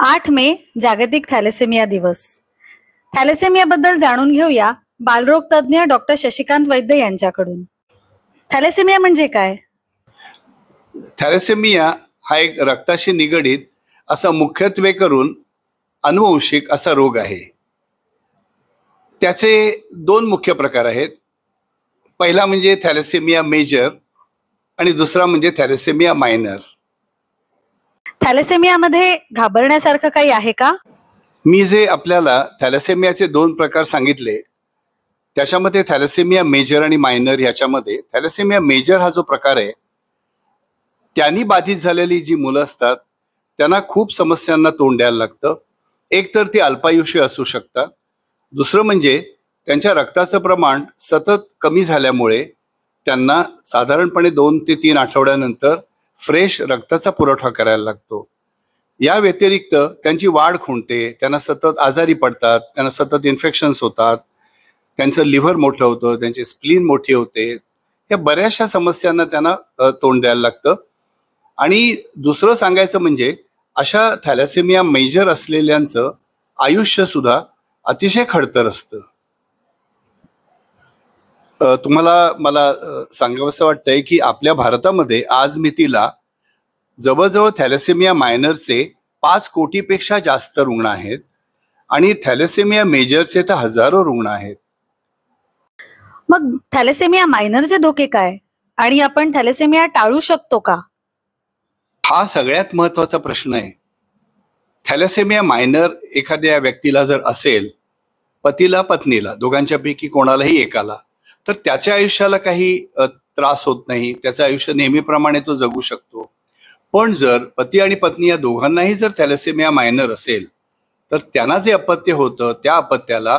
8 मे जागतिक थॅलेसेमिया दिवस. थॅलेसेमियाबद्दल जाणून घेऊया बालरोग तज्ज्ञ डॉक्टर शशिकांत वैद्य यांच्याकडून. थॅलेसेमिया म्हणजे काय? थॅलेसेमिया हा एक रक्ताशी निगडीत असा मुख्यत्वे करून अनुवंशिक असा रोग आहे. त्याचे दोन मुख्य प्रकार आहेत. पहिला म्हणजे थॅलेसेमिया मेजर आणि दुसरा म्हणजे थॅलेसेमिया मायनर. थॅलेसेमियामध्ये घाबरण्यासारखं काही आहे का? मी जे आपल्याला थॅलेसेमियाचे दोन प्रकार सांगितले त्याच्यामध्ये थॅलेसेमिया मेजर आणि मायनर ह्याच्यामध्ये थॅलेसेमिया मेजर हा जो प्रकार आहे त्यांनी बाधित झालेली जी मुलं असतात त्यांना खूप समस्यांना तोंड द्यायला लागतं. एक तर ती अल्पायुषी असू शकतात, दुसरं म्हणजे त्यांच्या रक्ताचं प्रमाण सतत कमी झाल्यामुळे त्यांना साधारणपणे 2 ते 3 आठवड्यानंतर फ्रेश रक्ताचा पुरवठा करायला लागतो. या व्यतिरिक्त त्यांची वाढ खुंटते, त्यांना सतत आजारी पडतात, त्यांना सतत इन्फेक्शन्स होतात, त्यांचं लिव्हर मोठं होतं, त्यांची स्प्लीन मोठी होते. या बऱ्याचशा समस्यांना त्यांना तोंड द्यायला लागतं. आणि दुसरं सांगायचं म्हणजे अशा थॅलेसेमिया मेजर असलेल्यांचं आयुष्य सुद्धा अतिशय खडतर असतं. मला सांगावंसं वाटतंय की आपल्या भारतामध्ये आज मितीला जवळजवळ थॅलेसेमिया मायनरचे 5 कोटीपेक्षा जास्त रुग्ण आहेत आणि थॅलेसेमिया मेजरचे तर हजारो रुग्ण आहेत. मग थॅलेसेमिया मायनरचे धोके काय आणि आपण थॅलेसेमिया टाळू शकतो का? हा सगळ्यात महत्वाचा प्रश्न आहे. थॅलेसेमिया मायनर एखाद्या व्यक्तीला जर असेल, पतीला पत्नीला दोघांच्यापैकी कोणालाही एकाला, तर त्याच्या आयुष्याला काही त्रास होत नाही, त्याचं आयुष्य नेहमीप्रमाणे तो जगू शकतो. पण जर पती आणि पत्नी या दोघांनाही जर थॅलेसेमिया मायनर असेल तर त्यांना जे अपत्य होतं त्या अपत्याला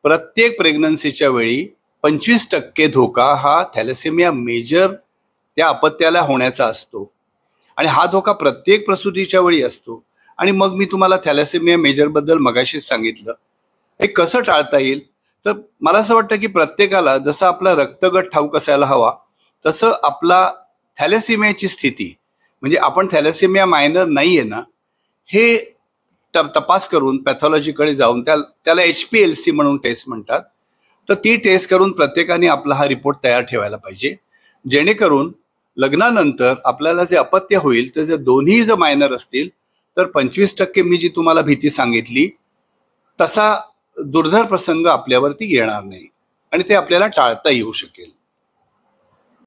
प्रत्येक प्रेग्नन्सीच्या वेळी 25% धोका हा थॅलेसेमिया मेजर त्या अपत्याला होण्याचा असतो. आणि हा धोका प्रत्येक प्रसूतीच्या वेळी असतो. आणि मग मी तुम्हाला थॅलेसेमिया मेजर बद्दल मगाशीच सांगितलं. हे कसं टाळता येईल? तर मला असं वाटतं की प्रत्येकाला जसं आपला रक्तगट ठाऊक असायला हवा तसं आपला थॅलेसेमियाची स्थिती म्हणजे आपण थॅलेसेमिया मायनर नाहीये ना हे तपास करून पॅथॉलॉजीकडे जाऊन त्याला HPLC म्हणून टेस्ट म्हणतात. तर ती टेस्ट करून प्रत्येकाने आपला हा रिपोर्ट तयार ठेवायला पाहिजे, जेणेकरून लग्नानंतर आपल्याला जे अपत्य होईल तर जर दोन्ही जर मायनर असतील तर 25% मी जी तुम्हाला भीती सांगितली तसा दुर्धर प्रसंग आपल्यावरती येणार नाही आणि ते आपल्याला टाळता येऊ शकेल.